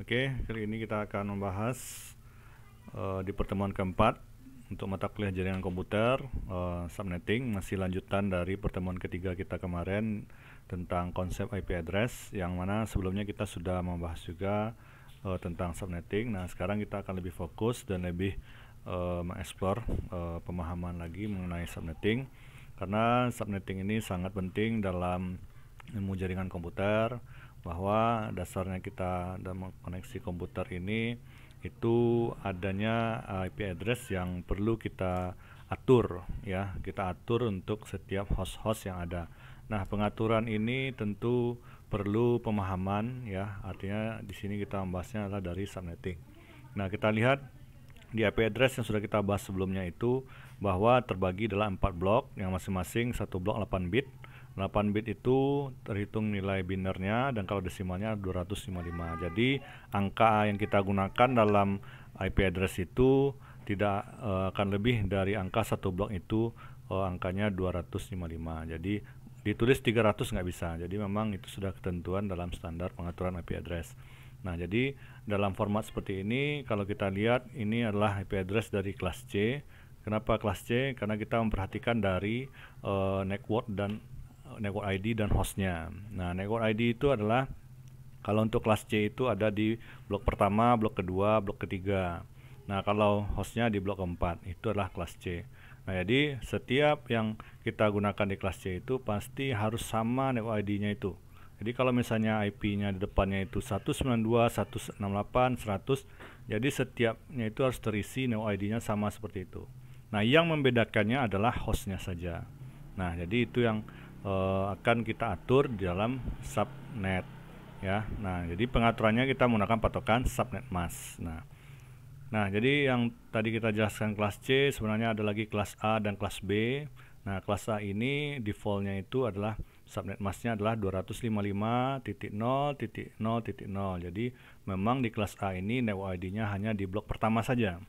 Oke, kali ini kita akan membahas di pertemuan keempat untuk mata kuliah jaringan komputer subnetting, masih lanjutan dari pertemuan ketiga kita kemarin tentang konsep IP address, yang mana sebelumnya kita sudah membahas juga tentang subnetting. Nah, sekarang kita akan lebih fokus dan lebih mengeksplor pemahaman lagi mengenai subnetting, karena subnetting ini sangat penting dalam ilmu jaringan komputer, bahwa dasarnya kita dalam koneksi komputer ini itu adanya IP address yang perlu kita atur, ya, kita atur untuk setiap host-host yang ada. Nah, pengaturan ini tentu perlu pemahaman, ya, artinya di sini kita membahasnya adalah dari subnetting. Nah, kita lihat di IP address yang sudah kita bahas sebelumnya itu bahwa terbagi dalam 4 blok yang masing-masing satu blok 8 bit. 8 bit itu terhitung nilai binernya, dan kalau desimalnya 255. Jadi angka yang kita gunakan dalam IP address itu tidak akan lebih dari angka satu blok itu angkanya 255. Jadi ditulis 300 nggak bisa. Jadi memang itu sudah ketentuan dalam standar pengaturan IP address. Nah, jadi dalam format seperti ini, kalau kita lihat ini adalah IP address dari kelas C. Kenapa kelas C? Karena kita memperhatikan dari network ID dan hostnya. Nah, network ID itu adalah, kalau untuk kelas C itu ada di blok pertama, blok kedua, blok ketiga. Nah, kalau hostnya di blok keempat, itu adalah kelas C. Nah, jadi setiap yang kita gunakan di kelas C itu pasti harus sama network ID-nya itu. Jadi kalau misalnya IP-nya di depannya itu 192, 168, 100, jadi setiapnya itu harus terisi network ID-nya sama seperti itu. Nah, yang membedakannya adalah hostnya saja. Nah, jadi itu yang akan kita atur di dalam subnet, ya. Nah, jadi pengaturannya kita menggunakan patokan subnet mask. Nah, jadi yang tadi kita jelaskan kelas C, sebenarnya ada lagi kelas A dan kelas B. Nah, kelas A ini defaultnya itu adalah subnet masknya adalah 255.0.0.0. Jadi memang di kelas A ini network ID-nya hanya di blok pertama saja,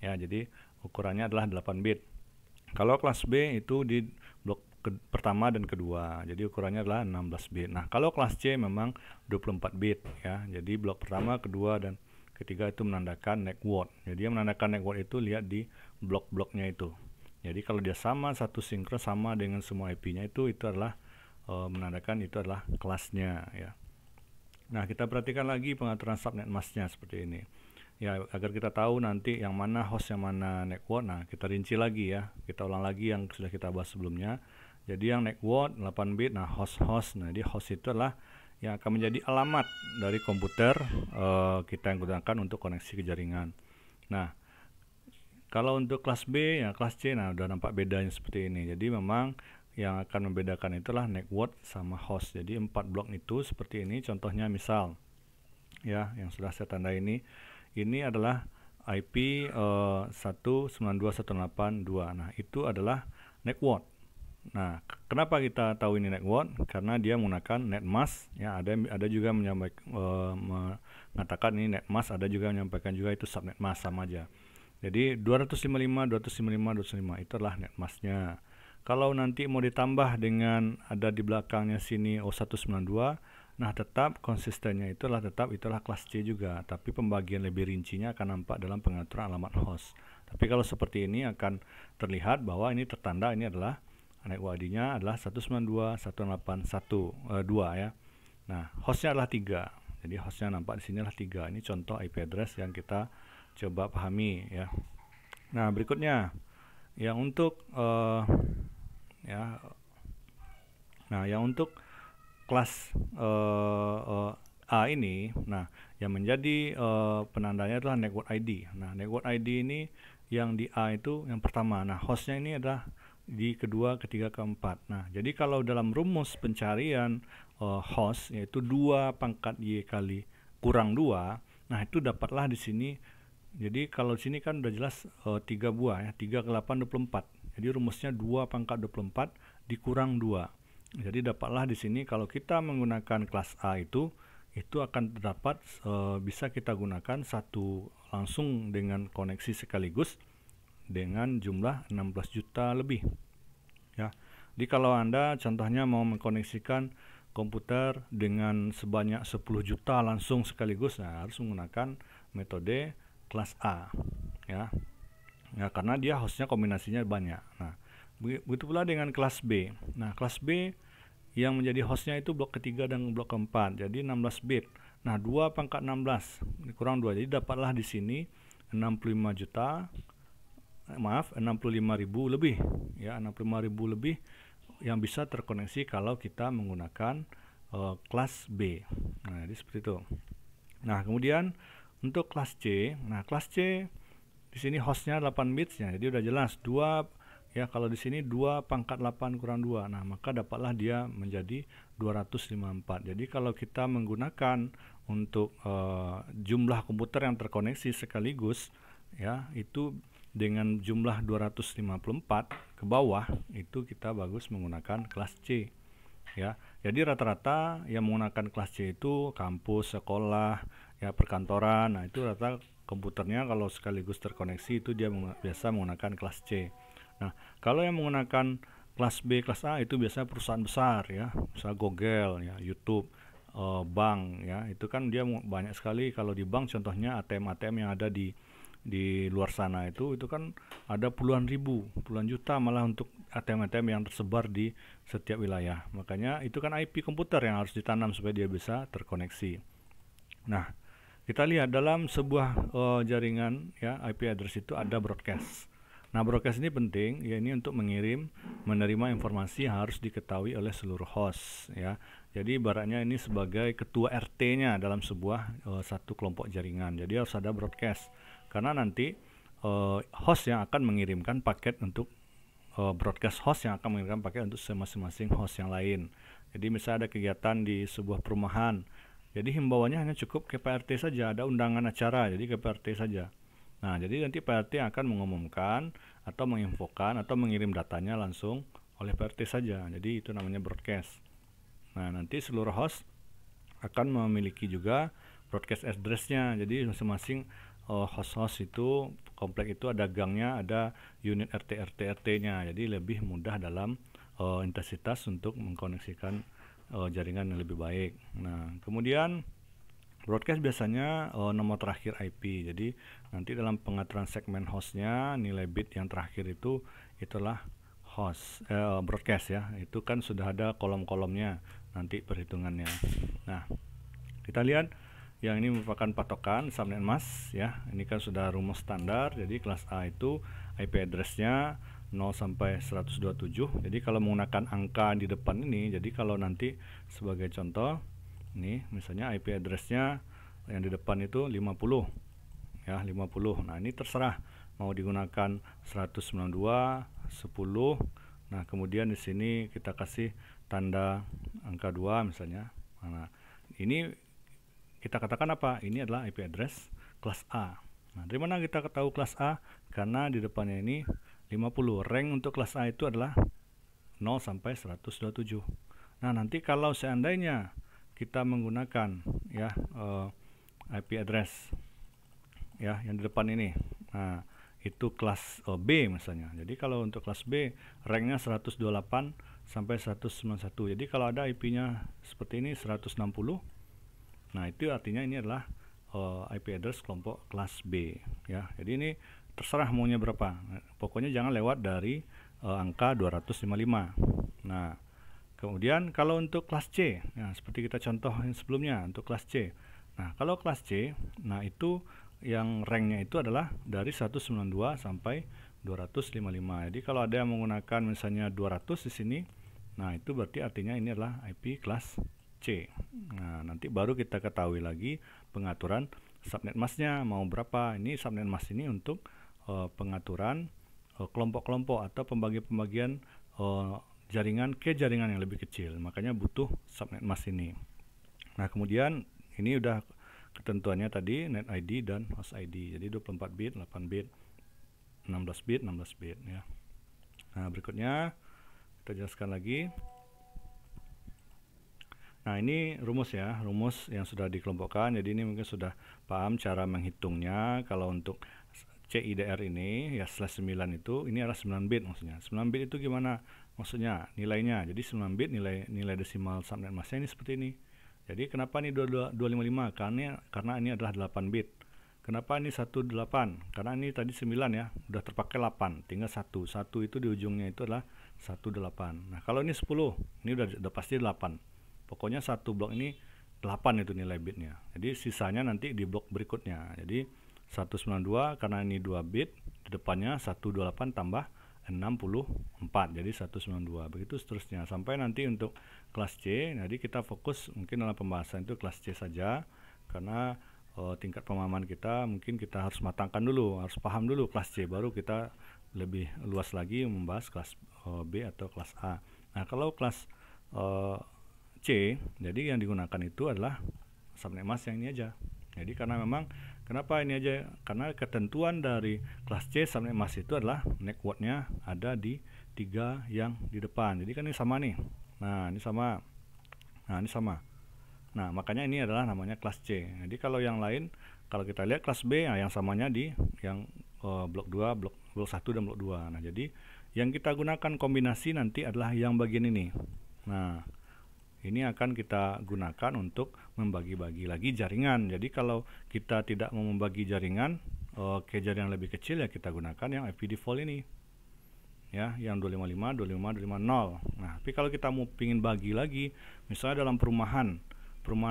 ya. Jadi ukurannya adalah 8 bit. Kalau kelas B itu di blok pertama dan kedua, jadi ukurannya adalah 16 bit. Nah, kalau kelas C memang 24 bit, ya. Jadi blok pertama, kedua, dan ketiga itu menandakan network. Jadi yang menandakan network itu lihat di blok-bloknya itu. Jadi kalau dia sama, satu sinkron sama dengan semua IP-nya itu adalah menandakan itu adalah kelasnya, ya. Nah, kita perhatikan lagi pengaturan subnet masknya seperti ini, ya, agar kita tahu nanti yang mana host, yang mana network. Nah, kita rinci lagi, ya, kita ulang lagi yang sudah kita bahas sebelumnya. Jadi yang network 8 bit, nah host. Nah, di host itu adalah yang akan menjadi alamat dari komputer kita yang gunakan untuk koneksi ke jaringan. Nah, kalau untuk kelas B, ya kelas C, nah udah nampak bedanya seperti ini. Jadi memang yang akan membedakan itulah network sama host. Jadi 4 blok itu seperti ini. Contohnya misal, ya, yang sudah saya tanda ini adalah IP 192.168.2. Nah, itu adalah network. Nah, kenapa kita tahu ini network? Karena dia menggunakan netmask, ya. Ada juga mengatakan ini netmask, ada juga menyampaikan juga itu subnet mask, sama aja. Jadi 255 itu adalah netmasknya. Kalau nanti mau ditambah dengan ada di belakangnya sini 192, nah tetap konsistennya itulah kelas C juga, tapi pembagian lebih rincinya akan nampak dalam pengaturan alamat host. Tapi kalau seperti ini akan terlihat bahwa ini tertanda ini adalah network ID-nya adalah 192.168.1.2, ya. Nah, hostnya adalah 3. Jadi hostnya nampak di sini adalah 3. Ini contoh IP address yang kita coba pahami, ya. Nah, berikutnya yang untuk yang untuk kelas A ini, nah, yang menjadi penandanya adalah network ID. Nah, network ID ini yang di A itu yang pertama. Nah, hostnya ini adalah di kedua, ketiga, keempat. Nah, jadi kalau dalam rumus pencarian host, yaitu 2 pangkat Y kali kurang 2, nah itu dapatlah di sini. Jadi kalau di sini kan udah jelas 3 buah, ya, 3 ke 8 24. Jadi rumusnya 2 pangkat 24 dikurang 2. Jadi dapatlah di sini kalau kita menggunakan kelas A itu akan terdapat bisa kita gunakan satu langsung dengan koneksi sekaligus dengan jumlah 16 juta lebih, ya. Jadi kalau Anda contohnya mau mengkoneksikan komputer dengan sebanyak 10 juta langsung sekaligus, nah harus menggunakan metode kelas A ya. Ya, karena dia hostnya kombinasinya banyak. Nah, begitu pula dengan kelas B. Nah, kelas B yang menjadi hostnya itu blok ketiga dan blok keempat, jadi 16 bit. Nah, 2 pangkat 16 kurang 2, jadi dapatlah di sini 65 juta, 65.000 lebih ya, 65.000 lebih yang bisa terkoneksi kalau kita menggunakan kelas B. Nah, jadi seperti itu. Nah, kemudian untuk kelas C, nah kelas C di sini hostnya 8 bits ya, jadi udah jelas 2 ya, kalau di sini 2 pangkat 8 kurang 2. Nah, maka dapatlah dia menjadi 254. Jadi kalau kita menggunakan untuk jumlah komputer yang terkoneksi sekaligus ya, itu dengan jumlah 254 ke bawah, itu kita bagus menggunakan kelas C ya. Jadi rata-rata yang menggunakan kelas C itu kampus, sekolah, ya perkantoran. Nah, itu rata komputernya kalau sekaligus terkoneksi itu dia biasa menggunakan kelas C. Nah, kalau yang menggunakan kelas B, kelas A itu biasanya perusahaan besar ya, misalnya Google ya, YouTube, bank ya. Itu kan dia banyak sekali. Kalau di bank contohnya ATM-ATM yang ada di luar sana itu kan ada puluhan ribu, puluhan juta malah untuk ATM-ATM yang tersebar di setiap wilayah. Makanya itu kan IP komputer yang harus ditanam supaya dia bisa terkoneksi. Nah, kita lihat dalam sebuah jaringan ya, IP address itu ada broadcast. Nah, broadcast ini penting ya, ini untuk mengirim, menerima informasi yang harus diketahui oleh seluruh host ya. Jadi ibaratnya ini sebagai ketua RT-nya dalam sebuah satu kelompok jaringan. Jadi harus ada broadcast karena nanti host yang akan mengirimkan paket untuk broadcast host yang akan mengirimkan paket untuk masing-masing host yang lain. Jadi misalnya ada kegiatan di sebuah perumahan, jadi himbauannya hanya cukup ke PRT saja, ada undangan acara, jadi ke PRT saja. Nah, jadi nanti PRT akan mengumumkan atau menginfokan atau mengirim datanya langsung oleh PRT saja. Jadi itu namanya broadcast. Nah, nanti seluruh host akan memiliki juga broadcast address-nya. Jadi masing-masing host-host itu, komplek itu ada gangnya, ada unit RT-RT-RT-nya. Jadi lebih mudah dalam intensitas untuk mengkoneksikan jaringan yang lebih baik. Nah, kemudian broadcast biasanya nomor terakhir IP. Jadi nanti dalam pengaturan segmen hostnya, nilai bit yang terakhir itulah host broadcast ya. Itu kan sudah ada kolom-kolomnya nanti perhitungannya. Nah, kita lihat yang ini merupakan patokan subnet mask ya. Ini kan sudah rumus standar. Jadi kelas A itu IP address-nya 0 sampai 127. Jadi kalau menggunakan angka di depan ini, jadi kalau nanti sebagai contoh ini misalnya IP address-nya yang di depan itu 50 ya, 50. Nah, ini terserah mau digunakan 192, 10. Nah, kemudian di sini kita kasih tanda angka 2 misalnya. Nah, ini kita katakan apa? Ini adalah IP address kelas A. Nah, dari mana kita tahu kelas A? Karena di depannya ini 50. Rank untuk kelas A itu adalah 0 sampai 127. Nah, nanti kalau seandainya kita menggunakan ya IP address ya yang di depan ini. Nah, itu kelas B misalnya. Jadi kalau untuk kelas B ranknya 128 sampai 191. Jadi kalau ada IP-nya seperti ini 160. Nah, itu artinya ini adalah IP address kelompok kelas B ya. Jadi ini terserah maunya berapa. Pokoknya jangan lewat dari angka 255. Nah, kemudian kalau untuk kelas C, ya, seperti kita contoh yang sebelumnya untuk kelas C. Nah, kalau kelas C, nah itu yang ranknya itu adalah dari 192 sampai 255. Jadi kalau ada yang menggunakan misalnya 200 di sini, nah itu berarti artinya ini adalah IP kelas C. Nah, nanti baru kita ketahui lagi pengaturan subnet masknya mau berapa. Ini subnet mask ini untuk pengaturan kelompok-kelompok atau pembagian jaringan ke jaringan yang lebih kecil. Makanya butuh subnet mask ini. Nah, kemudian ini udah ketentuannya tadi net ID dan host ID. Jadi 24 bit, 8 bit, 16 bit, 16 bit ya. Nah, berikutnya kita jelaskan lagi. Nah, ini rumus ya, rumus yang sudah dikelompokkan. Jadi ini mungkin sudah paham cara menghitungnya. Kalau untuk CIDR ini ya /9 itu ini adalah 9 bit maksudnya. 9 bit itu gimana? maksudnya nilainya. Jadi 9 bit nilai desimal subnet masknya ini seperti ini. Jadi kenapa ini 255? Karena ini adalah 8 bit. Kenapa ini 18? Karena ini tadi 9 ya, udah terpakai 8, tinggal 1. 1 itu di ujungnya itu adalah 18. Nah, kalau ini 10, ini udah pasti 8. Pokoknya satu blok ini 8 itu nilai bitnya. Jadi sisanya nanti di blok berikutnya. Jadi 192 karena ini 2 bit, di depannya 128 tambah 64, jadi 192. Begitu seterusnya sampai nanti untuk kelas C. Jadi kita fokus mungkin dalam pembahasan itu kelas C saja, karena tingkat pemahaman kita mungkin kita harus matangkan dulu, harus paham dulu kelas C, baru kita lebih luas lagi membahas kelas B atau kelas A. Nah, kalau kelas C, jadi yang digunakan itu adalah subnet mask yang ini aja. Jadi karena memang kenapa ini aja, karena ketentuan dari kelas C subnet mask itu adalah networknya ada di 3 yang di depan. Jadi kan ini sama nih. Nah, ini sama. Nah, ini sama. Nah, makanya ini adalah namanya kelas C. Jadi kalau yang lain, kalau kita lihat kelas B, nah yang samanya di yang blok 2, blok 1 dan blok 2. Nah, jadi yang kita gunakan kombinasi nanti adalah yang bagian ini. Nah, ini akan kita gunakan untuk membagi-bagi lagi jaringan. Jadi kalau kita tidak mau membagi jaringan ke jaringan lebih kecil, ya kita gunakan yang IP default ini. Ya, yang 255, 255, 250. Nah, tapi kalau kita mau pingin bagi lagi, misalnya dalam perumahan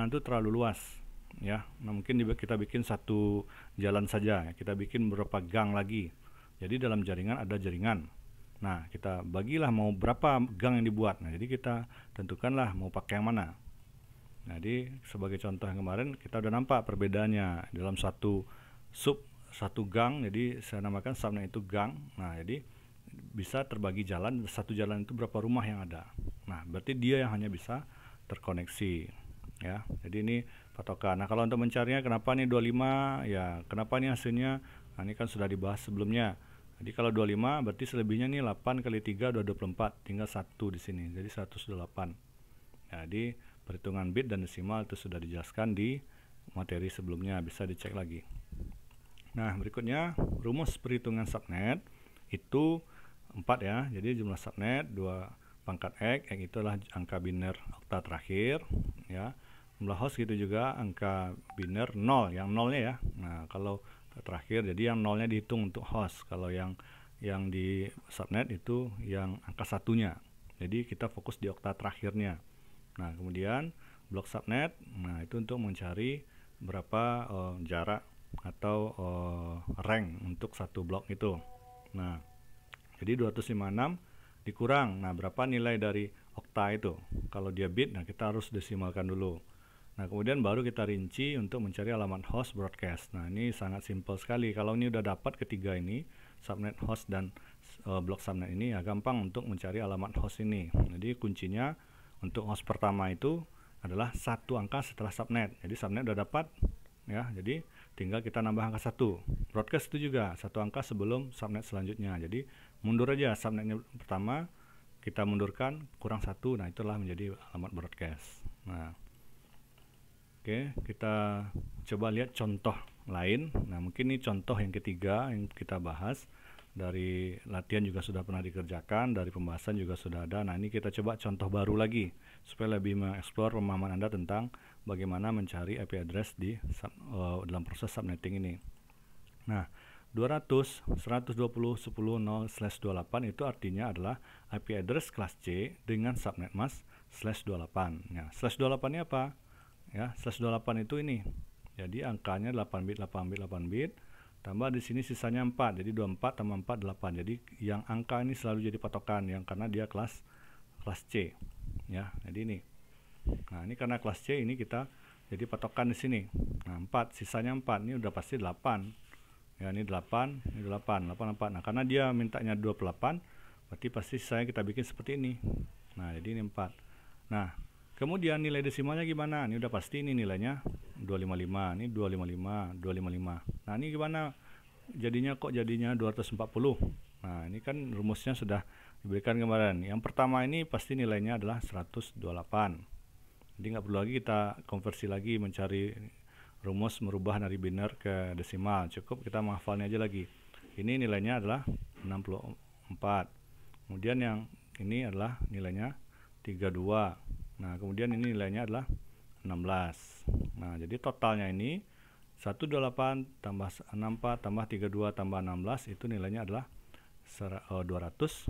itu terlalu luas, ya. Nah, mungkin kita bikin satu jalan saja, ya. Kita bikin beberapa gang lagi. Jadi dalam jaringan ada jaringan. Nah, kita bagilah mau berapa gang yang dibuat. Nah, jadi kita tentukanlah mau pakai yang mana. Nah, jadi sebagai contoh yang kemarin kita udah nampak perbedaannya dalam satu gang. Jadi saya namakan subnet itu gang. Nah, jadi bisa terbagi jalan, satu jalan itu berapa rumah yang ada. Nah, berarti dia yang hanya bisa terkoneksi, ya. Jadi ini patokan. Nah, kalau untuk mencarinya kenapa nih 25, ya kenapa nih hasilnya, nah ini kan sudah dibahas sebelumnya. Jadi kalau 25 berarti selebihnya nih 8 kali 3 udah 24, tinggal 1 di sini, jadi 108. Jadi perhitungan bit dan desimal itu sudah dijelaskan di materi sebelumnya, bisa dicek lagi. Nah, berikutnya rumus perhitungan subnet itu 4 ya. Jadi jumlah subnet 2 pangkat X itu adalah angka biner okta terakhir, ya. Jumlah host gitu juga angka biner 0, yang nolnya ya. Nah, kalau terakhir, jadi yang nolnya dihitung untuk host. Kalau yang di subnet itu yang angka satunya. Jadi kita fokus di okta terakhirnya. Nah, kemudian blok subnet, nah itu untuk mencari berapa jarak atau rank untuk satu blok itu. Nah, jadi 256 dikurang. Nah, berapa nilai dari okta itu? Kalau dia bit, nah kita harus desimalkan dulu. Nah, kemudian baru kita rinci untuk mencari alamat host broadcast. Nah, ini sangat simpel sekali. Kalau ini udah dapat ketiga ini, subnet host dan blok subnet ini, ya gampang untuk mencari alamat host ini. Jadi kuncinya untuk host pertama itu adalah satu angka setelah subnet. Jadi subnet udah dapat, ya. Jadi tinggal kita nambah angka 1. Broadcast itu juga satu angka sebelum subnet selanjutnya. Jadi mundur aja subnetnya pertama, kita mundurkan kurang 1. Nah, itulah menjadi alamat broadcast. Nah, oke, kita coba lihat contoh lain. Nah, mungkin ini contoh yang ketiga yang kita bahas. Dari latihan juga sudah pernah dikerjakan, dari pembahasan juga sudah ada. Nah, ini kita coba contoh baru lagi supaya lebih mengeksplor pemahaman Anda tentang bagaimana mencari IP address di dalam proses subnetting ini. Nah, 200.120.10.0/28 itu artinya adalah IP address kelas C dengan subnet mask /28. Nah, /28 ini apa? Ya, /28 itu ini. Jadi angkanya 8 bit, 8 bit, 8 bit. Tambah di sini sisanya 4. Jadi 24 tambah 4 8. Jadi yang angka ini selalu jadi patokan yang karena dia kelas C. Ya, jadi ini. Nah, ini karena kelas C ini kita jadi patokan di sini. Nah, 4, sisanya 4. Ini udah pasti 8. Ya, ini 8, ini 8, 8. Nah, karena dia mintanya 28, berarti pasti saya kita bikin seperti ini. Nah, jadi ini 4. Nah, kemudian nilai desimalnya gimana? Ini udah pasti ini nilainya 255, ini 255, 255. Nah, ini gimana? Jadinya 240. Nah, ini kan rumusnya sudah diberikan kemarin. Yang pertama ini pasti nilainya adalah 128. Jadi nggak perlu lagi kita konversi lagi mencari rumus merubah dari biner ke desimal. Cukup kita menghafalnya aja lagi. Ini nilainya adalah 64. Kemudian yang ini adalah nilainya 32. Nah, kemudian ini nilainya adalah 16. Nah, jadi totalnya ini 128 tambah 64 tambah 32 tambah 16 itu nilainya adalah 240.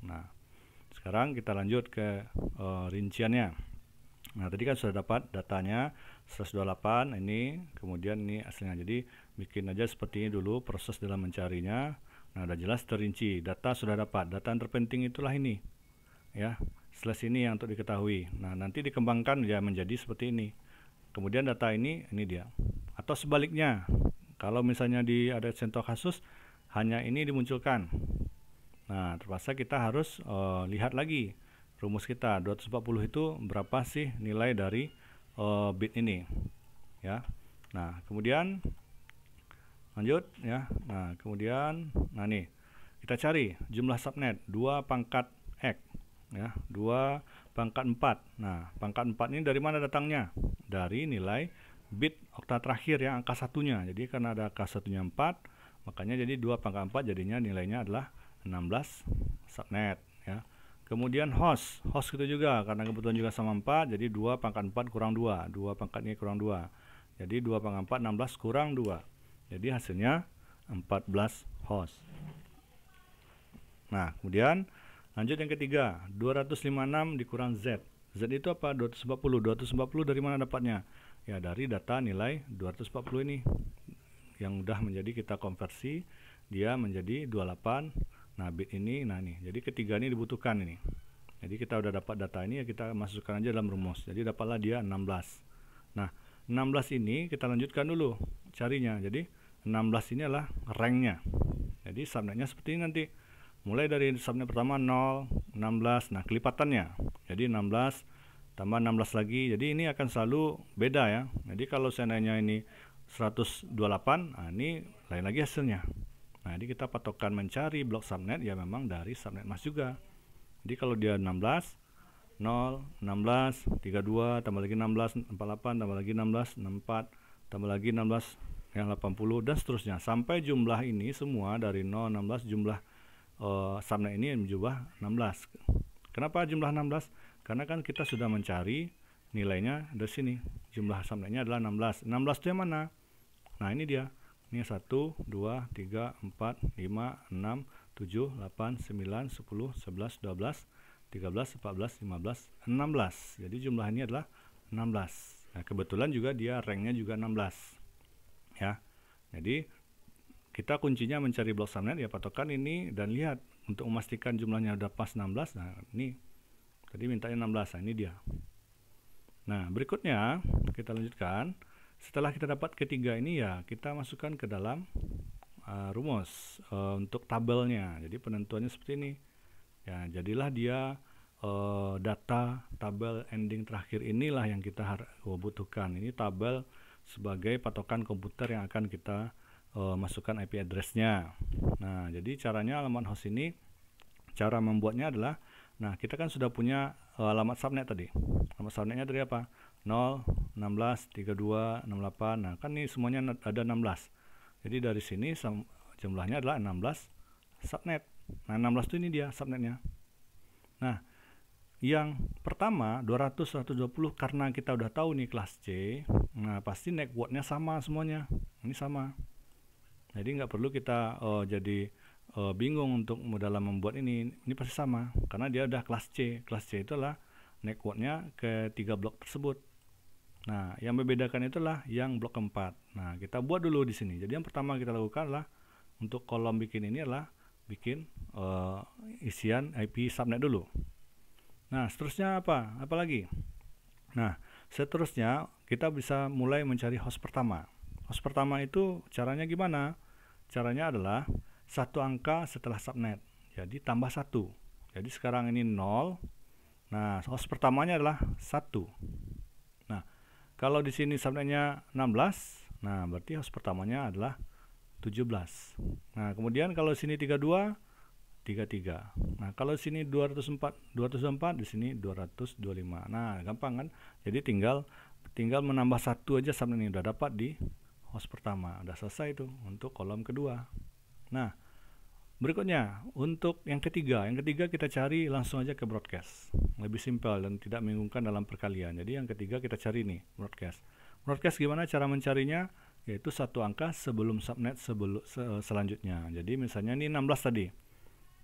Nah, sekarang kita lanjut ke rinciannya. Nah, tadi kan sudah dapat datanya 128 ini, kemudian ini aslinya. Jadi bikin aja seperti ini dulu proses dalam mencarinya. Nah, udah jelas terinci, data sudah dapat. Data yang terpenting itulah ini. Ya, slash ini yang untuk diketahui. Nah, nanti dikembangkan ya menjadi seperti ini. Kemudian data ini dia. Atau sebaliknya, kalau misalnya ada contoh kasus hanya ini dimunculkan. Nah, terpaksa kita harus lihat lagi rumus kita 240 itu berapa sih nilai dari bit ini, ya. Nah, kemudian lanjut ya. Nah, kemudian nih kita cari jumlah subnet 2 pangkat X ya, 2 pangkat 4. Nah, pangkat 4 ini dari mana datangnya? Dari nilai bit okta terakhir yang angka satunya. Jadi karena ada angka satunya 4, makanya jadi 2 pangkat 4 jadinya nilainya adalah 16 subnet ya. Kemudian host itu juga karena kebetulan juga sama 4, jadi 2 pangkat 4 kurang 2, 2 pangkatnya kurang 2. Jadi 2 pangkat 4 16 kurang 2. Jadi hasilnya 14 host. Nah, kemudian lanjut yang ketiga, 256 dikurang Z. Z itu apa? 240. 240 dari mana dapatnya? Ya, dari data nilai 240 ini. Yang udah menjadi kita konversi, dia menjadi 28. Nah, bit ini, nah nih, jadi ketiga ini dibutuhkan ini. Jadi kita udah dapat data ini, ya kita masukkan aja dalam rumus. Jadi dapatlah dia 16. Nah, 16 ini kita lanjutkan dulu carinya. Jadi 16 ini adalah ranknya. Jadi subnetnya seperti ini nanti. Mulai dari subnet pertama 0, 16, nah kelipatannya. Jadi 16 tambah 16 lagi. Jadi ini akan selalu beda ya. Jadi kalau seandainya ini 128, nah ini lain lagi hasilnya. Nah, jadi kita patokan mencari blok subnet ya memang dari subnet mas juga. Jadi kalau dia 16, 0, 16, 32, tambah lagi 16, 48, tambah lagi 16, 64, tambah lagi 16, yang 80, dan seterusnya. Sampai jumlah ini semua dari 0, 16, jumlah subnet ini menjumlah 16. Kenapa jumlah 16? Karena kan kita sudah mencari nilainya dari sini. Jumlah subnetnya adalah 16. 16 itu yang mana? Nah, ini dia. Ini 1, 2, 3, 4, 5, 6, 7, 8, 9, 10, 11, 12, 13, 14, 15, 16. Jadi jumlah ini adalah 16. Nah, kebetulan juga dia ranknya juga 16. Ya. Jadi kita kuncinya mencari blok subnet ya patokan ini dan lihat untuk memastikan jumlahnya udah pas 16. Nah, ini tadi mintanya 16. Nah, ini dia. Nah, berikutnya kita lanjutkan. Setelah kita dapat ketiga ini ya kita masukkan ke dalam rumus untuk tabelnya. Jadi penentuannya seperti ini. Ya, jadilah dia data tabel ending terakhir inilah yang kita butuhkan. Ini tabel sebagai patokan komputer yang akan kita masukkan IP address-nya. Nah, jadi caranya alamat host ini, cara membuatnya adalah, nah kita kan sudah punya alamat subnet tadi. Alamat subnetnya dari apa? 0, 16, 32, 68. Nah, kan ini semuanya ada 16. Jadi dari sini jumlahnya adalah 16 subnet. Nah, 16 itu ini dia subnetnya. Nah, yang pertama 200 120 karena kita udah tahu nih kelas C. Nah, pasti networknya sama semuanya. Ini sama. Jadi nggak perlu kita jadi bingung untuk dalam membuat ini pasti sama karena dia udah kelas C. Kelas C itulah networknya ke 3 blok tersebut. Nah, yang membedakan itulah yang blok keempat. Nah, kita buat dulu di sini. Jadi yang pertama kita lakukan adalah untuk kolom bikin ini adalah bikin isian IP subnet dulu. Nah, seterusnya apa? Apa lagi? Nah, seterusnya kita bisa mulai mencari host pertama. Host pertama itu caranya gimana? Caranya adalah satu angka setelah subnet. Jadi tambah 1. Jadi sekarang ini 0. Nah, host pertamanya adalah 1. Nah, kalau di sini subnetnya 16, nah berarti host pertamanya adalah 17. Nah, kemudian kalau sini 32, 33. Nah, kalau sini 204, di sini 225. Nah, gampang kan? Jadi tinggal menambah 1 aja subnet ini udah dapat di host pertama. Udah selesai itu untuk kolom kedua. Nah, Berikutnya, untuk yang ketiga kita cari langsung aja ke broadcast. Lebih simpel dan tidak membingungkan dalam perkalian. Jadi yang ketiga kita cari nih, broadcast. Broadcast gimana cara mencarinya? Yaitu satu angka sebelum subnet selanjutnya. Jadi misalnya ini 16 tadi.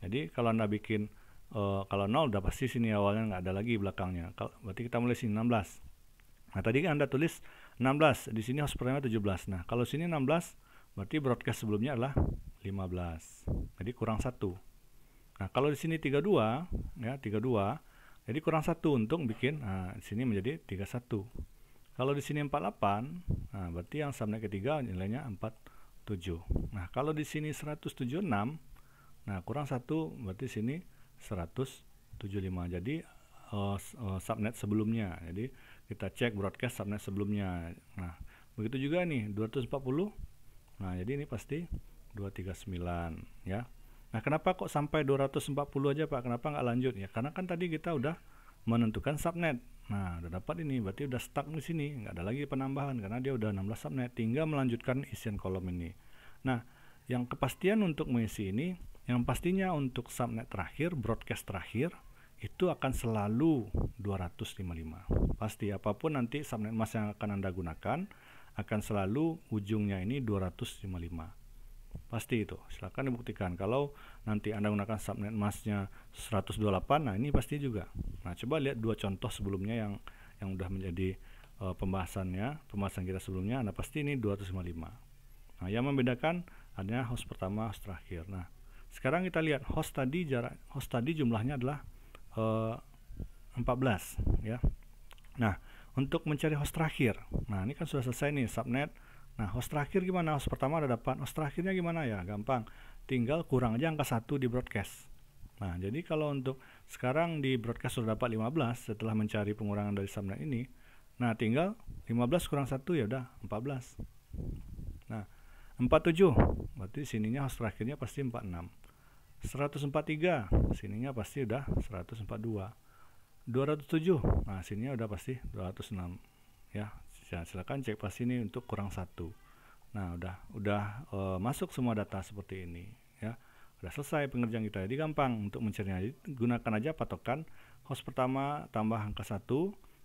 Jadi kalau Anda bikin kalau 0 udah pasti sini awalnya nggak ada lagi belakangnya. Berarti kita mulai sini 16. Nah, tadi kan Anda tulis 16, di sini host pertama 17. Nah, kalau sini 16, berarti broadcast sebelumnya adalah 15. Jadi kurang 1. Nah, kalau di sini 32, ya 32, jadi kurang 1 untuk bikin, nah di sini menjadi 31. Kalau di sini 48, nah berarti yang subnet ketiga nilainya 47. Nah, kalau di sini 176, nah kurang 1 berarti sini 175. Jadi subnet sebelumnya. Jadi kita cek broadcast subnet sebelumnya. Nah, begitu juga nih 240. Nah, jadi ini pasti 239 ya. Nah, kenapa kok sampai 240 aja Pak? Kenapa nggak lanjut? Ya karena kan tadi kita udah menentukan subnet. Nah, udah dapat ini, berarti udah stuck di sini, nggak ada lagi penambahan karena dia udah 16 subnet, tinggal melanjutkan isian kolom ini. Nah, yang kepastian untuk mengisi ini, yang pastinya untuk subnet terakhir, broadcast terakhir, itu akan selalu 255. Pasti apapun nanti subnet mask yang akan Anda gunakan, akan selalu ujungnya ini 255. Pasti itu, silahkan dibuktikan. Kalau nanti Anda gunakan subnet masknya 128, nah ini pasti juga. Nah, coba lihat dua contoh sebelumnya yang udah menjadi pembahasan kita sebelumnya. Anda pasti ini 255. Nah, yang membedakan adanya host pertama, host terakhir. Nah, sekarang kita lihat host tadi jumlahnya adalah 14 ya. Nah, untuk mencari host terakhir, nah ini kan sudah selesai nih subnet. Nah, host terakhir gimana? Host pertama udah dapat, host terakhirnya gimana ya? Gampang, tinggal kurang aja angka 1 di broadcast. Nah, jadi kalau untuk sekarang di broadcast sudah dapat 15 setelah mencari pengurangan dari subnet ini. Nah, tinggal 15 kurang 1 ya udah 14. Nah, 47 berarti sininya host terakhirnya pasti 46. 143 sininya pasti udah 142. 207, nah sininya udah pasti 206 ya. Silakan cek pasti ini untuk kurang 1. Nah, udah masuk semua data seperti ini ya. Udah selesai pengerjaan kita. Jadi gampang untuk mencarinya. Gunakan aja patokan host pertama tambah angka 1.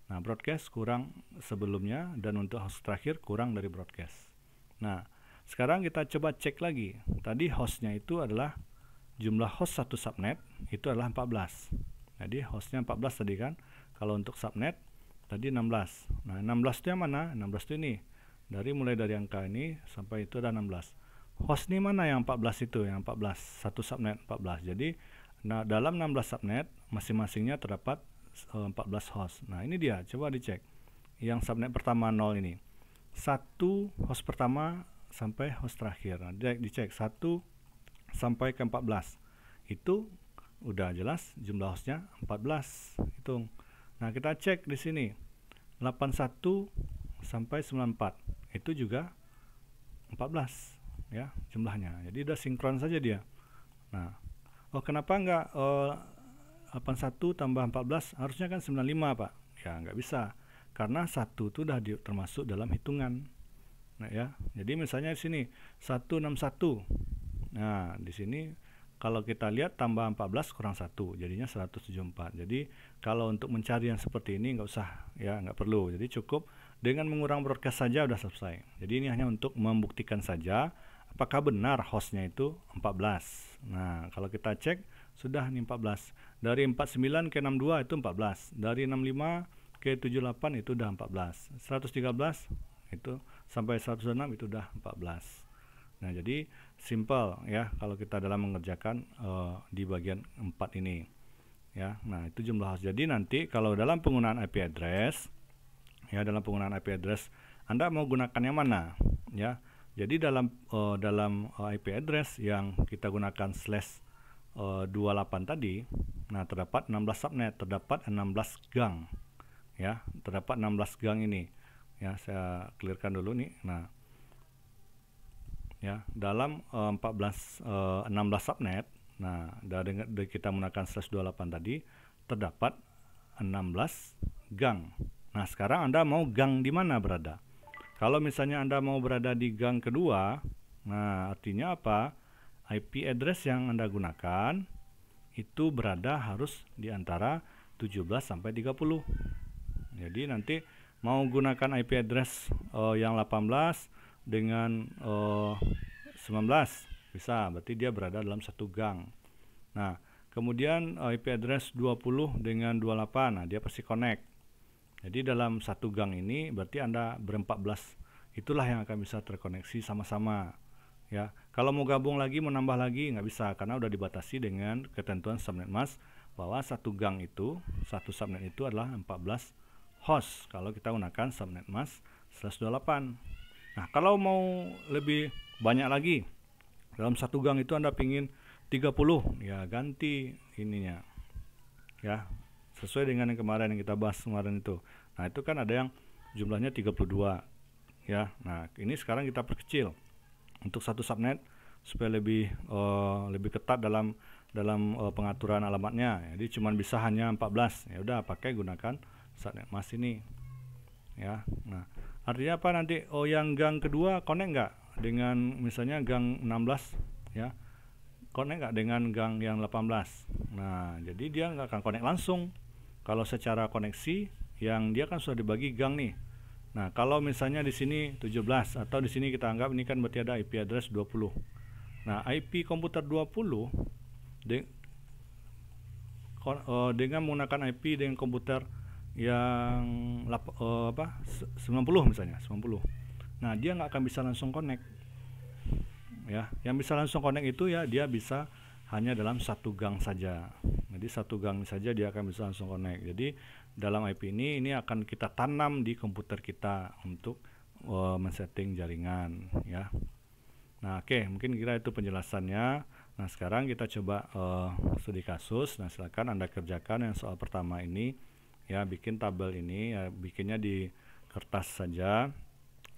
Nah, broadcast kurang sebelumnya, dan untuk host terakhir kurang dari broadcast. Nah, sekarang kita coba cek lagi. Tadi hostnya itu adalah jumlah host satu subnet itu adalah 14. Jadi hostnya 14 tadi kan. Kalau untuk subnet tadi 16. Nah, 16 itu yang mana? 16 itu ini. Mulai dari angka ini sampai itu ada 16. Host ini mana yang 14 itu? Yang 14, satu subnet 14. Jadi dalam 16 subnet masing-masingnya terdapat 14 host. Nah, ini dia. Coba dicek. Yang subnet pertama 0 ini. 1 host pertama sampai host terakhir. Nah, dicek 1 sampai ke 14. Itu udah jelas jumlah hostnya 14. Hitung. Nah, kita cek di sini 81 sampai 94 itu juga 14 ya jumlahnya. Jadi udah sinkron saja dia. Nah, kenapa enggak 81 tambah 14? Harusnya kan 95 Pak. Ya nggak bisa karena 1 itu udah termasuk dalam hitungan. Nah ya, jadi misalnya di sini 161. Nah, di sini kalau kita lihat tambah 14 kurang 1 jadinya 174. Jadi kalau untuk mencari yang seperti ini nggak usah ya, nggak perlu. Jadi cukup dengan mengurang broadcast saja udah selesai. Jadi ini hanya untuk membuktikan saja apakah benar hostnya itu 14. Nah, kalau kita cek sudah nih 14. Dari 49 ke 62 itu 14. Dari 65 ke 78 itu udah 14. 113 itu sampai 106 itu udah 14. Nah, jadi simple ya kalau kita dalam mengerjakan di bagian 4 ini ya. Nah, itu jumlah host. Jadi nanti kalau dalam penggunaan IP address ya, dalam penggunaan IP address Anda mau gunakan yang mana ya. Jadi dalam IP address yang kita gunakan /28 tadi, nah terdapat 16 subnet, terdapat 16 gang ya, terdapat 16 gang ini ya. Saya clearkan dulu nih. Nah ya, dalam 16 subnet, nah dari kita menggunakan /28 tadi terdapat 16 gang. Nah, sekarang Anda mau gang di mana berada? Kalau misalnya Anda mau berada di gang kedua, nah artinya apa? IP address yang Anda gunakan itu berada harus di antara 17 sampai 30. Jadi nanti mau gunakan IP address yang 18 dengan 19 bisa, berarti dia berada dalam satu gang. Nah, kemudian IP address 20 dengan 28, nah dia pasti connect. Jadi dalam satu gang ini berarti Anda ber-14, itulah yang akan bisa terkoneksi sama-sama. Ya, kalau mau gabung lagi, mau nambah lagi nggak bisa karena udah dibatasi dengan ketentuan subnet mask bahwa satu gang itu, satu subnet itu adalah 14 host kalau kita gunakan subnet mask 128. Nah, kalau mau lebih banyak lagi, dalam satu gang itu Anda pingin 30, ya ganti ininya. Ya, sesuai dengan yang kemarin yang kita bahas kemarin itu. Nah, itu kan ada yang jumlahnya 32. Ya. Nah, ini sekarang kita perkecil untuk satu subnet supaya lebih ketat dalam pengaturan alamatnya. Jadi cuma bisa hanya 14. Ya udah, pakai gunakan subnet mask ini. Ya. Nah, artinya apa nanti? Oh, yang gang kedua connect nggak dengan misalnya gang 16, ya? Connect nggak dengan gang yang 18? Nah, jadi dia nggak akan connect langsung. Kalau secara koneksi, yang dia kan sudah dibagi gang nih. Nah, kalau misalnya di sini 17 atau di sini kita anggap ini kan berarti ada IP address 20. Nah, IP komputer 20 dengan menggunakan IP dengan komputer yang 90 misalnya, 90. Nah, dia nggak akan bisa langsung connect. Ya, yang bisa langsung connect itu ya dia bisa hanya dalam satu gang saja. Jadi satu gang saja dia akan bisa langsung connect. Jadi dalam IP ini akan kita tanam di komputer kita untuk men-setting jaringan, ya. Nah, oke, mungkin kira itu penjelasannya. Nah, sekarang kita coba studi kasus. Nah, silakan Anda kerjakan yang soal pertama ini. Ya, bikin tabel ini, ya, bikinnya di kertas saja.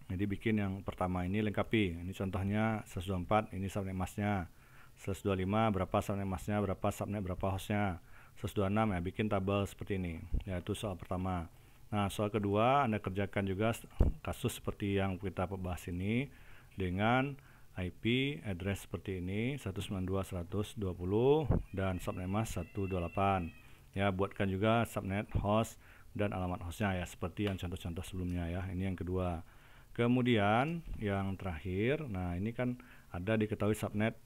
Jadi bikin yang pertama ini lengkapi. Ini contohnya 124, ini subnet masknya. 125 berapa subnet masknya, berapa subnet, berapa hostnya. 126 ya, bikin tabel seperti ini. Ya, itu soal pertama. Nah, soal kedua Anda kerjakan juga kasus seperti yang kita bahas ini dengan IP address seperti ini 192.120 dan subnet mask 128. Ya, buatkan juga subnet host dan alamat hostnya ya, seperti yang contoh-contoh sebelumnya ya. Ini yang kedua. Kemudian yang terakhir, nah ini kan ada diketahui subnet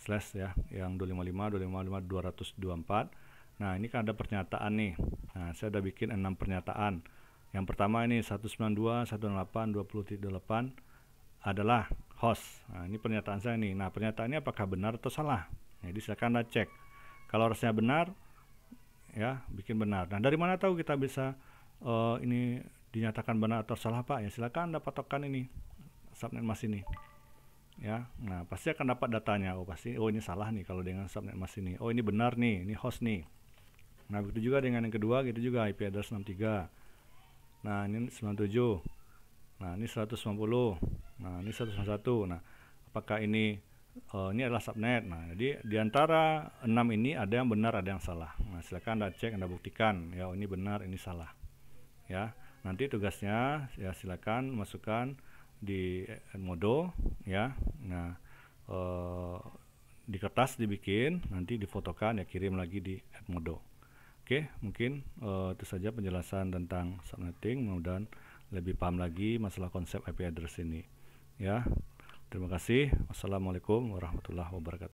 slash ya, yang 255, 255, 224. Nah, ini kan ada pernyataan nih. Nah, saya udah bikin 6 pernyataan. Yang pertama ini 192, 128, 20.8 adalah host. Nah, ini pernyataan saya nih. Nah, pernyataannya apakah benar atau salah? Jadi silakan Anda cek. Kalau rasanya benar, ya bikin benar. Nah, dari mana tahu kita bisa ini dinyatakan benar atau salah, Pak? Ya silakan Anda patokkan ini subnet mask ini. Ya, nah pasti akan dapat datanya. Oh ini salah nih kalau dengan subnet mask ini. Oh ini benar nih, ini host nih. Nah begitu juga dengan yang kedua, gitu juga IP address 63. Nah ini 97. Nah ini 190. Nah ini 191. Nah apakah ini adalah subnet? Nah jadi diantara 6 ini ada yang benar, ada yang salah. Nah silakan Anda cek, Anda buktikan. Ya ini benar, ini salah. Ya, nanti tugasnya ya silakan masukkan di Edmodo ya. Nah di kertas dibikin, nanti difotokan ya, kirim lagi di Edmodo. Oke, mungkin itu saja penjelasan tentang subnetting. Mudah-mudahan lebih paham lagi masalah konsep IP address ini ya. Terima kasih. Wassalamualaikum warahmatullahi wabarakatuh.